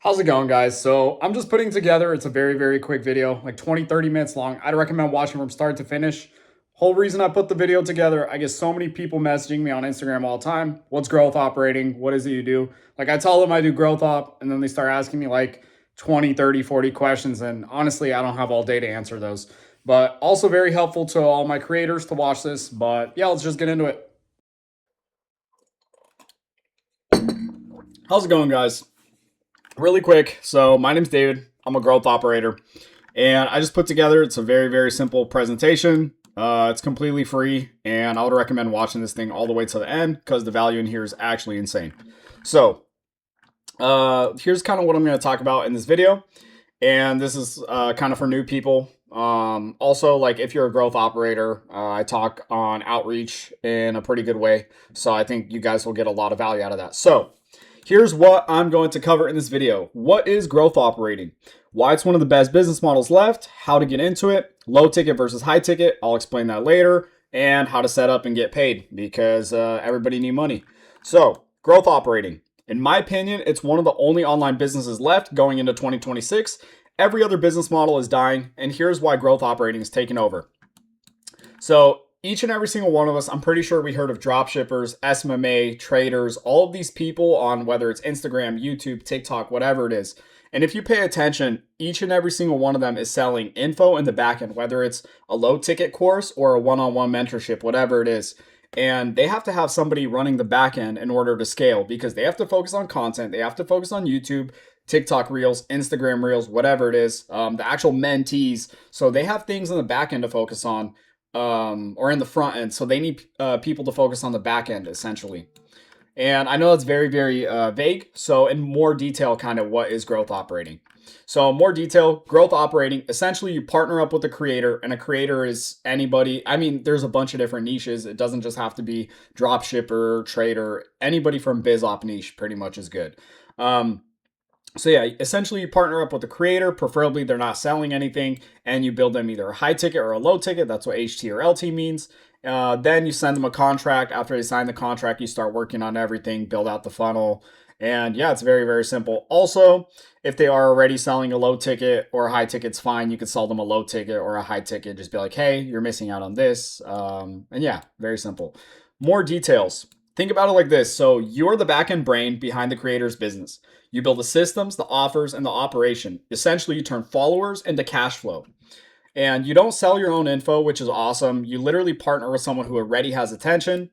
How's it going, guys? So I'm just putting together, it's a very quick video, like 20, 30 minutes long. I'd recommend watching from start to finish. Whole reason I put the video together, I get so many people messaging me on Instagram all the time. What's growth operating? What is it you do? Like I tell them I do growth op, and then they start asking me like 20, 30, 40 questions. And honestly, I don't have all day to answer those. But also very helpful to all my creators to watch this. But yeah, let's just get into it. How's it going, guys? Really quick. So my name's David. I'm a growth operator. And I just put together, it's a very simple presentation. It's completely free, and I would recommend watching this thing all the way to the end because the value in here is actually insane. So here's kind of what I'm going to talk about in this video. And this is kind of for new people. Also, like if you're a growth operator, I talk on outreach in a pretty good way. So I think you guys will get a lot of value out of that. So here's what I'm going to cover in this video. What is growth operating? Why it's one of the best business models left, how to get into it, low ticket versus high ticket, I'll explain that later, and how to set up and get paid because everybody need money. So, growth operating. In my opinion, it's one of the only online businesses left going into 2026. Every other business model is dying, and here's why growth operating is taking over. So, each and every single one of us, I'm pretty sure we heard of drop shippers, SMMA, traders, all of these people on whether it's Instagram, YouTube, TikTok, whatever it is. And if you pay attention, each and every single one of them is selling info in the back end, whether it's a low ticket course or a one-on-one mentorship, whatever it is. And they have to have somebody running the back end in order to scale because they have to focus on content. They have to focus on YouTube, TikTok Reels, Instagram Reels, whatever it is, the actual mentees. So they have things in the back end to focus on or in the front end. So they need people to focus on the back end essentially. And I know that's very vague. So in more detail, kind of what is growth operating? So more detail, growth operating, essentially you partner up with a creator, and a creator is anybody. I mean, there's a bunch of different niches. It doesn't just have to be drop shipper, trader, anybody from biz op niche pretty much is good. So yeah, essentially you partner up with the creator, preferably they're not selling anything, and you build them either a high ticket or a low ticket. That's what HT or LT means. Then you send them a contract. After they sign the contract, you start working on everything, build out the funnel. And yeah, it's very simple. Also, if they are already selling a low ticket or a high ticket, it's fine. You could sell them a low ticket or a high ticket. Just be like, hey, you're missing out on this. And yeah, very simple. More details. Think about it like this. So you're the back end brain behind the creator's business. You build the systems, the offers, and the operation. Essentially, you turn followers into cash flow. And you don't sell your own info, which is awesome. You literally partner with someone who already has attention.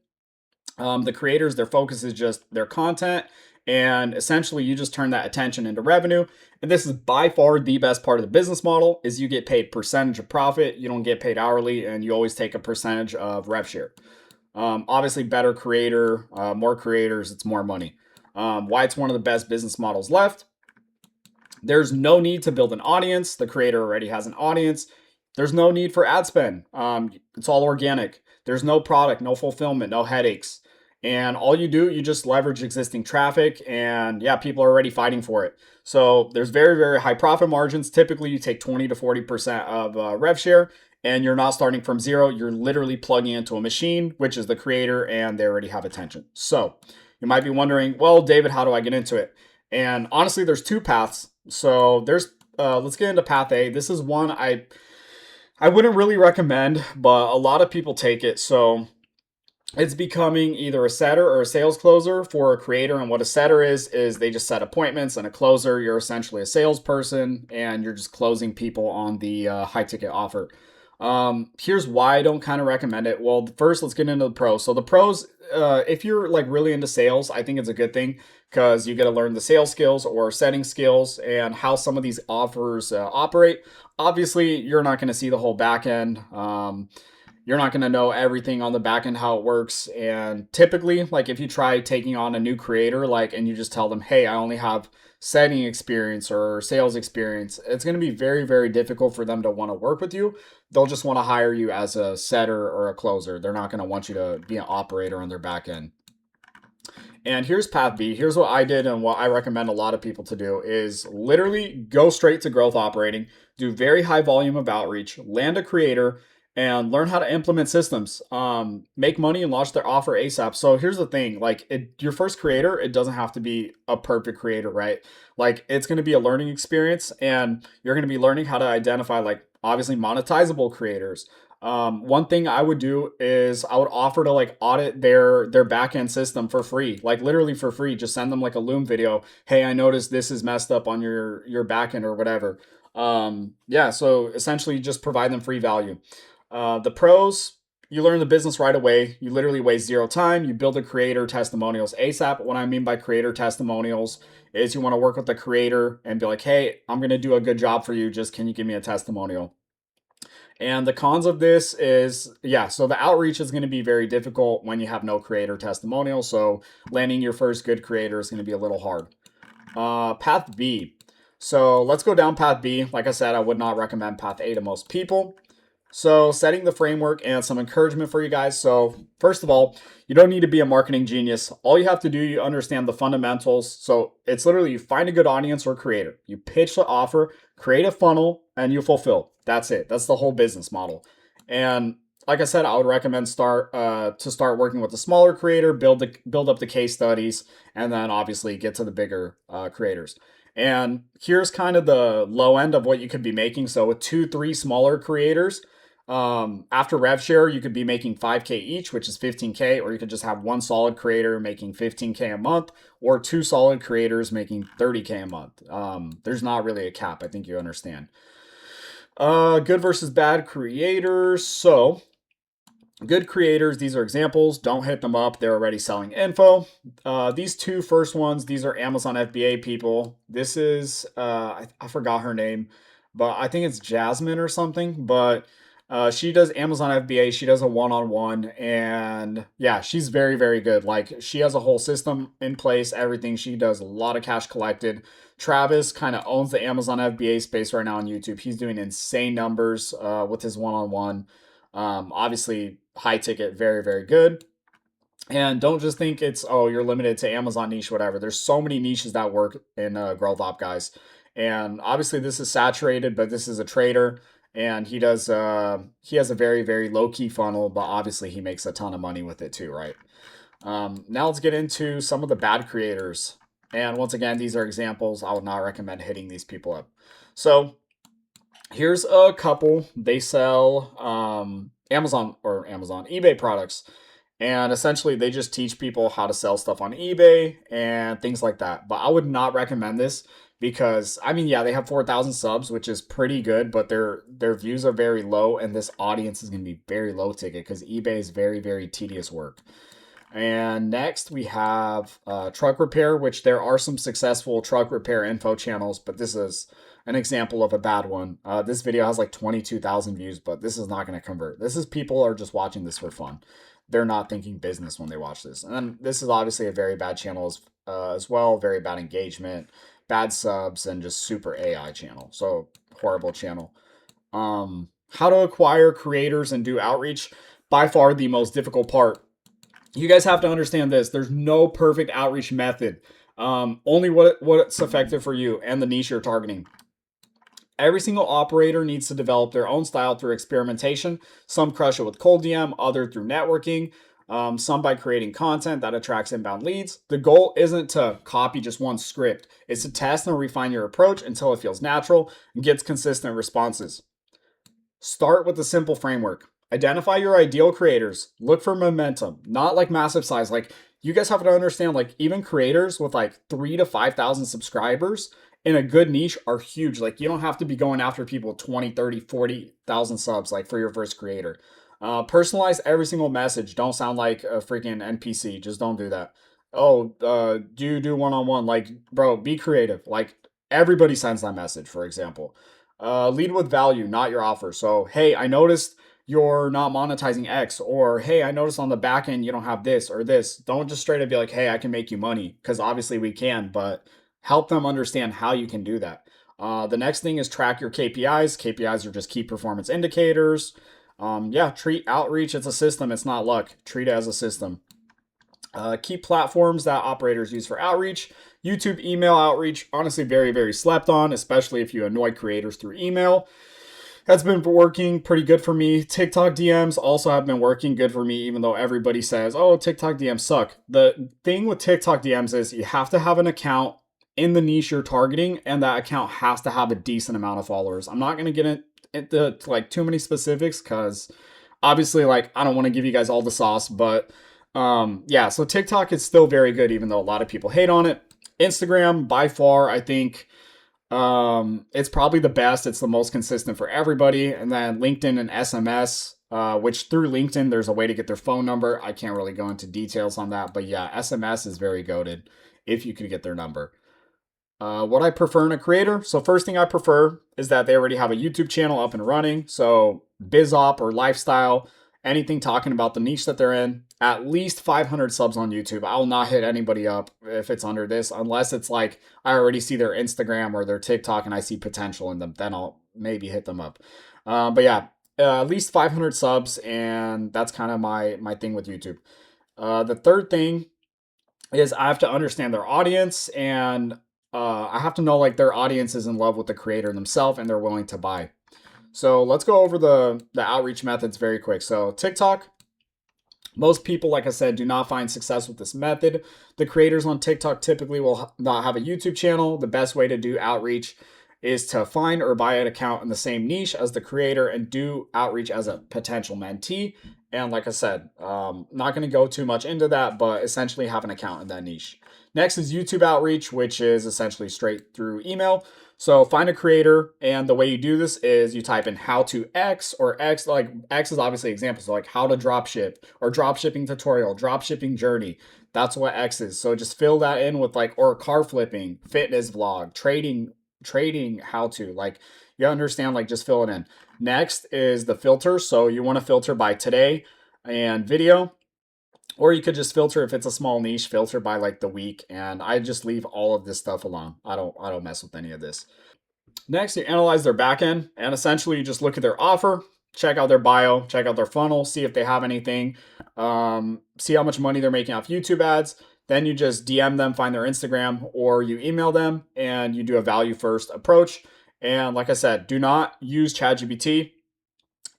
The creators, their focus is just their content. And essentially, you just turn that attention into revenue. And this is by far the best part of the business model is you get paid percentage of profit. You don't get paid hourly, and you always take a percentage of rev share. Obviously, better creator, more creators, it's more money. Why it's one of the best business models left. There's no need to build an audience. The creator already has an audience. There's no need for ad spend. It's all organic. There's no product, no fulfillment, no headaches. And all you do, you just leverage existing traffic, and yeah, people are already fighting for it. So there's very high profit margins. Typically, you take 20 to 40% of rev share, and you're not starting from zero. You're literally plugging into a machine, which is the creator, and they already have attention. So you might be wondering, well, David, how do I get into it? And honestly, there's two paths. So there's, let's get into path A. This is one I wouldn't really recommend, but a lot of people take it. So it's becoming either a setter or a sales closer for a creator. And what a setter is they just set appointments, and a closer, you're essentially a salesperson and you're just closing people on the high ticket offer. Here's why I don't kind of recommend it. Well, first, let's get into the pros. So the pros, if you're like really into sales, I think it's a good thing because you get to learn the sales skills or setting skills and how some of these offers operate. Obviously, you're not going to see the whole back end. You're not going to know everything on the back end, how it works. And typically, like if you try taking on a new creator, like, and you just tell them, hey, I only have setting experience or sales experience, it's going to be very difficult for them to want to work with you. They'll just want to hire you as a setter or a closer. They're not going to want you to be an operator on their back end. And here's path B. Here's what I did and what I recommend a lot of people to do is literally go straight to growth operating, do very high volume of outreach, land a creator, and learn how to implement systems, make money and launch their offer ASAP. So here's the thing, like your first creator, it doesn't have to be a perfect creator, right? Like it's going to be a learning experience, and you're going to be learning how to identify like obviously monetizable creators. One thing I would do is I would offer to like audit their backend system for free, like literally for free. Just send them like a Loom video. Hey, I noticed this is messed up on your backend or whatever. Yeah, so essentially just provide them free value. The pros, you learn the business right away. You literally waste zero time. You build a creator testimonials ASAP. What I mean by creator testimonials is you want to work with the creator and be like, hey, I'm going to do a good job for you. Just can you give me a testimonial? And the cons of this is, yeah, so the outreach is going to be very difficult when you have no creator testimonial. So landing your first good creator is going to be a little hard. Path B. So let's go down path B. Like I said, I would not recommend path A to most people. So, setting the framework and some encouragement for you guys. So, first of all, you don't need to be a marketing genius. All you have to do, you understand the fundamentals. So, it's literally you find a good audience or creator, you pitch the offer, create a funnel, and you fulfill. That's it. That's the whole business model. And like I said, I would recommend start working with a smaller creator, build up the case studies, and then obviously get to the bigger creators. And here's kind of the low end of what you could be making. So with 2-3 smaller creators, after rev share, you could be making 5K each, which is 15K, or you could just have one solid creator making 15K a month, or 2 solid creators making 30K a month. There's not really a cap. I think you understand. Good versus bad creators. So good creators, these are examples. Don't hit them up. They're already selling info. These two first ones, these are Amazon FBA people. This is, I forgot her name, but I think it's Jasmine or something. But she does Amazon FBA. She does a one-on-one, and yeah, she's very, very good. Like she has a whole system in place, everything. She does a lot of cash collected. Travis kind of owns the Amazon FBA space right now on YouTube. He's doing insane numbers with his one-on-one. Obviously, high ticket, very, very good. And don't just think it's, oh, you're limited to Amazon niche, whatever. There's so many niches that work in Growth Op, guys. And obviously, this is saturated, but this is a trader. And he has a very, very low key funnel, but obviously, he makes a ton of money with it too, right? Now, let's get into some of the bad creators. And once again, these are examples. I would not recommend hitting these people up. So, here's a couple. They sell Amazon eBay products. And essentially, they just teach people how to sell stuff on eBay and things like that. But I would not recommend this because, I mean, yeah, they have 4,000 subs, which is pretty good, but their views are very low, and this audience is going to be very low ticket because eBay is very, very tedious work. And next, we have truck repair, which there are some successful truck repair info channels, but this is an example of a bad one. This video has like 22,000 views, but this is not going to convert. This is people are just watching this for fun. They're not thinking business when they watch this. And then this is obviously a very bad channel as well. Very bad engagement, bad subs, and just super AI channel. So horrible channel. How to acquire creators and do outreach. By far the most difficult part. You guys have to understand this. There's no perfect outreach method. Only what's effective for you and the niche you're targeting. Every single operator needs to develop their own style through experimentation. Some crush it with cold DM, other through networking, some by creating content that attracts inbound leads. The goal isn't to copy just one script. It's to test and refine your approach until it feels natural and gets consistent responses. Start with a simple framework. Identify your ideal creators. Look for momentum, not like massive size. Like you guys have to understand, like even creators with like 3,000 to 5,000 subscribers in a good niche are huge. Like you don't have to be going after people 20, 30, 40,000 subs like for your first creator. Personalize every single message. Don't sound like a freaking NPC. Just don't do that. Oh, do one-on-one. Like, bro, be creative. Like everybody sends that message, for example. Lead with value, not your offer. So, hey, I noticed you're not monetizing X, or hey, I noticed on the back end you don't have this or this. Don't just straight up be like, hey, I can make you money, because obviously we can, but help them understand how you can do that. The next thing is track your KPIs. KPIs are just key performance indicators. Treat outreach. It's a system. It's not luck. Treat it as a system. Key platforms that operators use for outreach. YouTube email outreach, honestly, very, very slept on, especially if you annoy creators through email. That's been working pretty good for me. TikTok DMs also have been working good for me, even though everybody says, oh, TikTok DMs suck. The thing with TikTok DMs is you have to have an account in the niche you're targeting, and that account has to have a decent amount of followers. I'm not going to get into like too many specifics because obviously, like, I don't want to give you guys all the sauce, but yeah, so TikTok is still very good, even though a lot of people hate on it. Instagram, by far, I think it's probably the best. It's the most consistent for everybody. And then LinkedIn and SMS, which through LinkedIn, there's a way to get their phone number. I can't really go into details on that, but yeah, SMS is very goated if you could get their number. What I prefer in a creator. So first thing I prefer is that they already have a YouTube channel up and running. So BizOp or lifestyle, anything talking about the niche that they're in, at least 500 subs on YouTube. I will not hit anybody up if it's under this, unless it's like I already see their Instagram or their TikTok and I see potential in them. Then I'll maybe hit them up. But yeah, at least 500 subs, and that's kind of my thing with YouTube. The third thing is I have to understand their audience, and I have to know like their audience is in love with the creator themselves and they're willing to buy. So let's go over the outreach methods very quick. So TikTok, most people, like I said, do not find success with this method. The creators on TikTok typically will not have a YouTube channel. The best way to do outreach is to find or buy an account in the same niche as the creator and do outreach as a potential mentee. And like I said, not going to go too much into that, but essentially have an account in that niche. Next is YouTube outreach, which is essentially straight through email. So find a creator, and the way you do this is you type in how to X, or X, like X is obviously examples, so like how to drop ship or drop shipping tutorial, drop shipping journey. That's what X is. So just fill that in with like, or car flipping, fitness vlog, trading how to, like, you understand, like just fill it in. Next is the filter. So you want to filter by today and video. Or you could just filter, if it's a small niche, filter by like the week. And I just leave all of this stuff alone. I don't mess with any of this. Next, you analyze their backend, and essentially you just look at their offer, check out their bio, check out their funnel, see if they have anything, see how much money they're making off YouTube ads. Then you just DM them, find their Instagram, or you email them, and you do a value first approach. And like I said, do not use ChatGPT.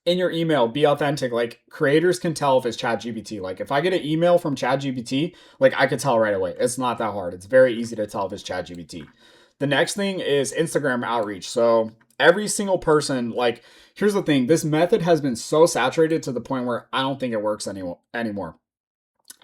In your email, be authentic. Like, creators can tell if it's ChatGPT. Like, if I get an email from ChatGPT, like, I could tell right away. It's not that hard. It's very easy to tell if it's ChatGPT. The next thing is Instagram outreach. So every single person, like, here's the thing. This method has been so saturated to the point where I don't think it works anymore.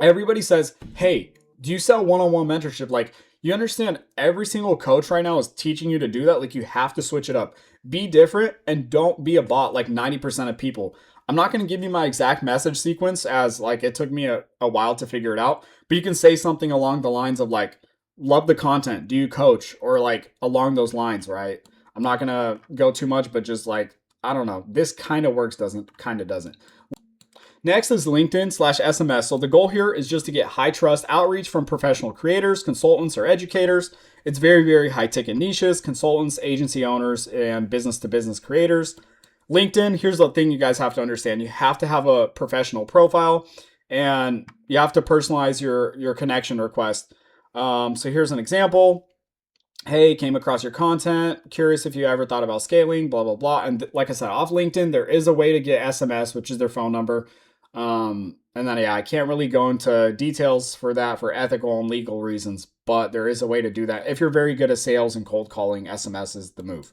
Everybody says, hey, do you sell one-on-one mentorship? Like, you understand every single coach right now is teaching you to do that. Like, you have to switch it up. Be different and don't be a bot like 90% of people. I'm not going to give you my exact message sequence, as like it took me a while to figure it out, but you can say something along the lines of like, love the content, do you coach, or like along those lines, right? I'm not going to go too much, but just like, I don't know, this kind of works, doesn't. Next is LinkedIn/SMS. So the goal here is just to get high trust outreach from professional creators, consultants, or educators. It's very, very high ticket niches, consultants, agency owners, and business to business creators. LinkedIn, here's the thing you guys have to understand. You have to have a professional profile, and you have to personalize your connection request. So here's an example. Hey, came across your content, curious if you ever thought about scaling, blah, blah, blah. And like I said, off LinkedIn, there is a way to get SMS, which is their phone number. And then, yeah, I can't really go into details for that for ethical and legal reasons, but there is a way to do that. If you're very good at sales and cold calling, SMS is the move.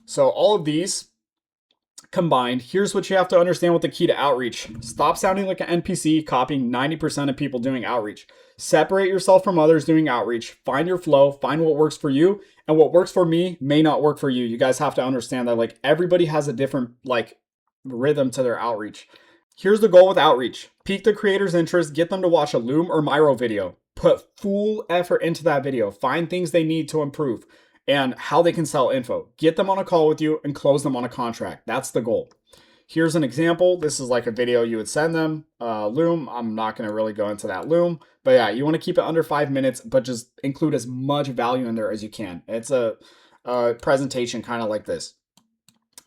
So all of these combined, here's what you have to understand with the key to outreach. Stop sounding like an NPC copying 90% of people doing outreach. Separate yourself from others doing outreach. Find your flow, find what works for you, and what works for me may not work for you. You guys have to understand that, like, everybody has a different like rhythm to their outreach. Here's the goal with outreach. Pique the creator's interest, get them to watch a Loom or Miro video. Put full effort into that video. Find things they need to improve and how they can sell info. Get them on a call with you and close them on a contract. That's the goal. Here's an example. This is like a video you would send them. Loom, I'm not going to really go into that Loom. But yeah, you want to keep it under 5 minutes, but just include as much value in there as you can. It's a presentation kind of like this.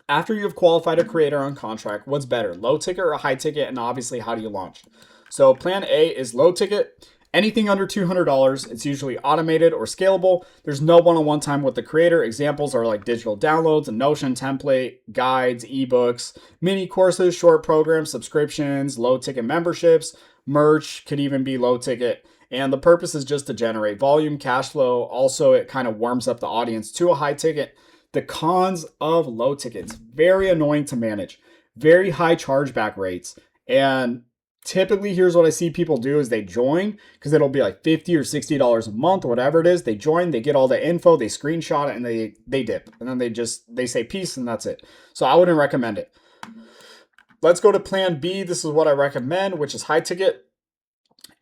After you have qualified a creator on contract, what's better, low ticket or high ticket? And obviously, how do you launch? So plan A is low ticket. Anything under $200, it's usually automated or scalable. There's no one-on-one time with the creator. Examples are like digital downloads, a Notion template, guides, ebooks, mini courses, short programs, subscriptions, low ticket memberships, merch could even be low ticket. And the purpose is just to generate volume, cash flow. Also, it kind of warms up the audience to a high ticket. The cons of low tickets, very annoying to manage, very high chargeback rates. And typically, here's what I see people do is they join because it'll be like $50 or $60 a month or whatever it is. They join, they get all the info, they screenshot it, and they dip. And then they say peace, and that's it. So I wouldn't recommend it. Let's go to plan B. This is what I recommend, which is high ticket.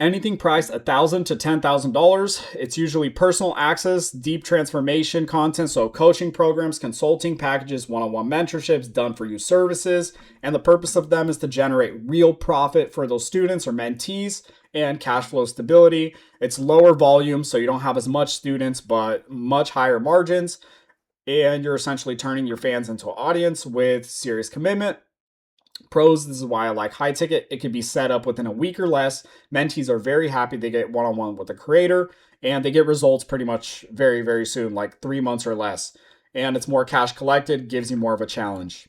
Anything priced $1,000 to $10,000. It's usually personal access, deep transformation content, so coaching programs, consulting packages, one-on-one mentorships, done for you services. And the purpose of them is to generate real profit for those students or mentees and cash flow stability. It's lower volume, so you don't have as much students, but much higher margins. And you're essentially turning your fans into an audience with serious commitment. Pros, this is why I like high ticket. It can be set up within a week or less. Mentees are very happy they get one-on-one with the creator, and they get results pretty much very, very soon, like 3 months or less. And it's more cash collected, gives you more of a challenge.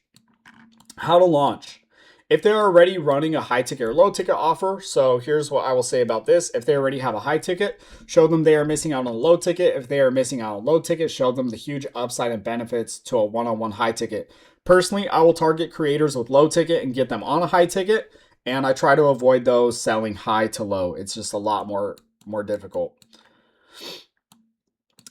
How to launch. If they're already running a high ticket or low ticket offer, so here's what I will say about this. If they already have a high ticket, show them they are missing out on a low ticket. If they are missing out on a low ticket, show them the huge upside and benefits to a one-on-one high ticket. Personally, I will target creators with low ticket and get them on a high ticket, and I try to avoid those selling high to low. It's just a lot more difficult.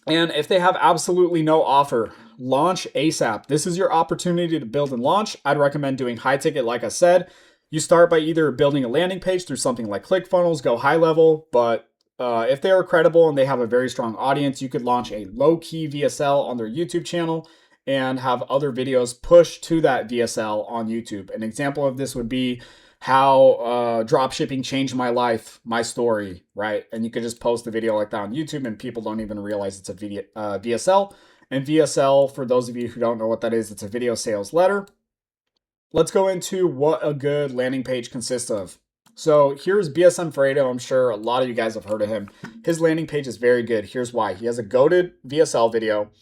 And if they have absolutely no offer, launch ASAP. This is your opportunity to build and launch. I'd recommend doing high ticket, like I said. You start by either building a landing page through something like ClickFunnels, go high level, but if they are credible and they have a very strong audience, you could launch a low-key VSL on their YouTube channel and have other videos push to that VSL on YouTube. An example of this would be how dropshipping changed my life, my story, right? And you could just post a video like that on YouTube and people don't even realize it's a VSL. And VSL, for those of you who don't know what that is, it's a video sales letter. Let's go into what a good landing page consists of. So here's BSM Fredo. I'm sure a lot of you guys have heard of him. His landing page is very good. Here's why. He has a goated VSL video.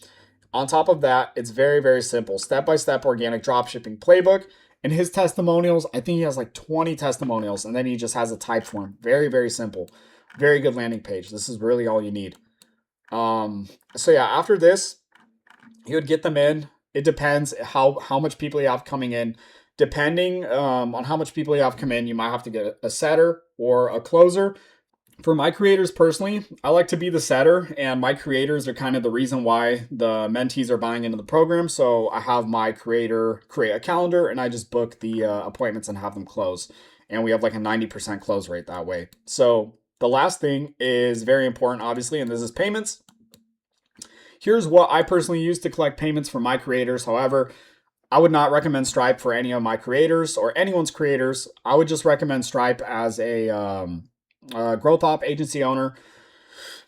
On top of that, it's very, very simple. Step-by-step organic dropshipping playbook. And his testimonials, I think he has like 20 testimonials. And then he just has a type form. Very, very simple. Very good landing page. This is really all you need. So yeah, after this, you would get them in. It depends how much people you have coming in. Depending on how much people you have come in, you might have to get a setter or a closer. For my creators personally, I like to be the setter, and my creators are kind of the reason why the mentees are buying into the program. So I have my creator create a calendar, and I just book the appointments and have them close. And we have like a 90% close rate that way. So the last thing is very important, obviously, and this is payments. Here's what I personally use to collect payments for my creators. However, I would not recommend Stripe for any of my creators or anyone's creators. I would just recommend Stripe as a growth op agency owner.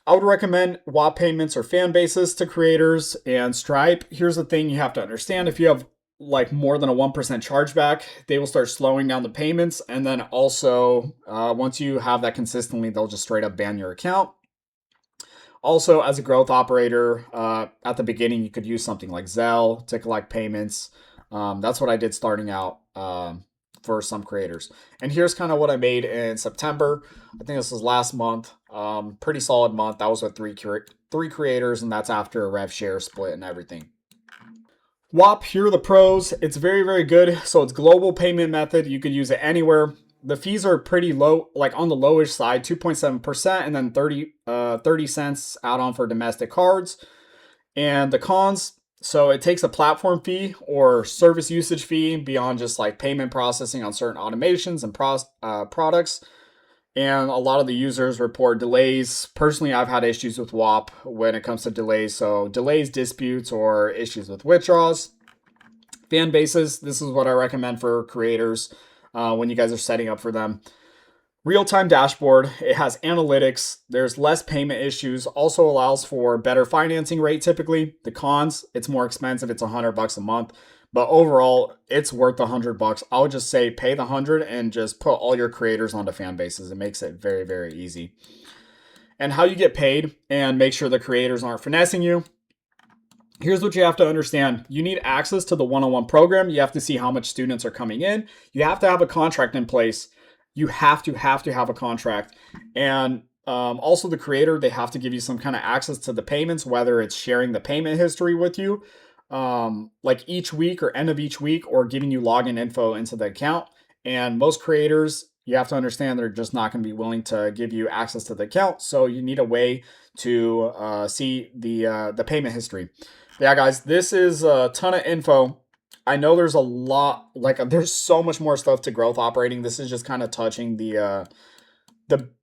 I would recommend WAP payments or fan bases to creators and Stripe. Here's the thing you have to understand. If you have like more than a 1% chargeback, they will start slowing down the payments. And then also, once you have that consistently, they'll just straight up ban your account. Also, as a growth operator, at the beginning, you could use something like Zelle to collect payments. That's what I did starting out for some creators. And here's kind of what I made in September. I think this was last month. Pretty solid month. That was with three creators, and that's after a rev share split and everything. WAP, here are the pros. It's very, very good. So it's global payment method. You could use it anywhere. The fees are pretty low, like on the lowish side, 2.7%, and then 30 cents add-on for domestic cards. And the cons, so it takes a platform fee or service usage fee beyond just like payment processing on certain automations and products. And a lot of the users report delays. Personally, I've had issues with WAP when it comes to delays. So delays, disputes, or issues with withdrawals. Fan bases, this is what I recommend for creators when you guys are setting up for them. Real-time dashboard, it has analytics, there's less payment issues, also allows for better financing rate typically. The cons, it's more expensive, it's $100 a month, but overall, it's worth $100. I would just say pay the $100 and just put all your creators onto fan bases. It makes it very, very easy. and how you get paid and make sure the creators aren't finessing you. Here's what you have to understand. You need access to the one-on-one program. You have to see how much students are coming in. You have to have a contract in place. You have to have a contract. And also the creator, they have to give you some kind of access to the payments, whether it's sharing the payment history with you, like each week or end of each week, or giving you login info into the account. And most creators, you have to understand, they're just not going to be willing to give you access to the account. So you need a way to see the payment history. Yeah, guys, this is a ton of info. I know there's a lot, like there's so much more stuff to growth operating. This is just kind of touching the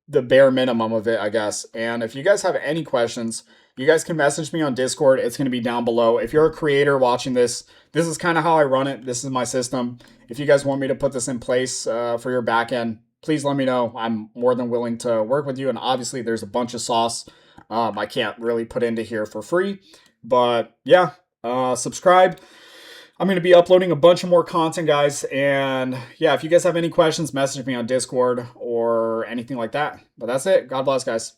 bare minimum of it, I guess. And if you guys have any questions, you guys can message me on Discord. It's going to be down below. If you're a creator watching this, this is kind of how I run it. This is my system. If you guys want me to put this in place for your backend, please let me know. I'm more than willing to work with you. And obviously, there's a bunch of sauce I can't really put into here for free. But yeah, subscribe. I'm going to be uploading a bunch of more content, guys. And yeah, if you guys have any questions, message me on Discord or anything like that. But that's it. God bless, guys.